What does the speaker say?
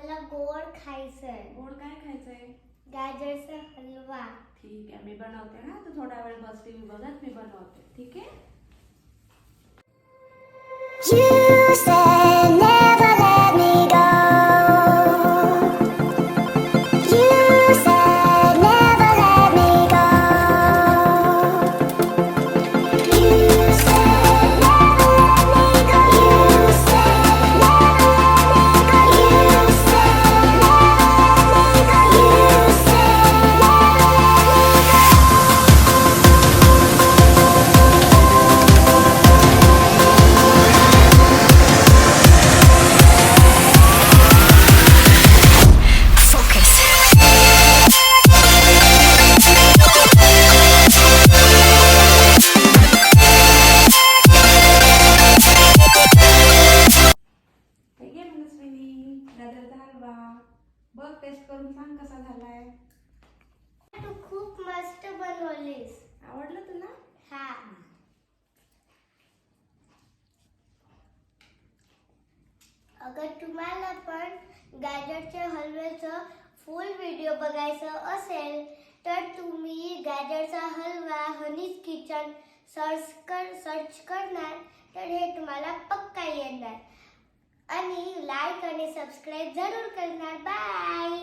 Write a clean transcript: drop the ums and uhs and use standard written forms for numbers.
मला गोड खायचंय. गोड काय खायचंय? गाजरचा हलवा. ठीक आहे, मी बनवते ना. तू थोडा वेळ बस टीव्ही बघत, मी बनवते. ठीक आहे. You said never let me go. You said never let me go. You said never let me go. You said never let me go. You said never let me go. You said ठीक आहे मनस्विनी, गाजरचा हलवा बघ, taste करून सांग कसा झालाय. तू खूप मस्त बनवलीस. आवडलं तुला? हा. अगर तुम्हाला पण गाजरच्या हलव्याचं फुल व्हिडिओ बघायचं असेल तर तुम्ही गाजरचा हलवा हनीज किचन सर्च करणार तर हे तुम्हाला पक्का येणार. आणि लाईक आणि सबस्क्राईब जरूर करणार. बाय.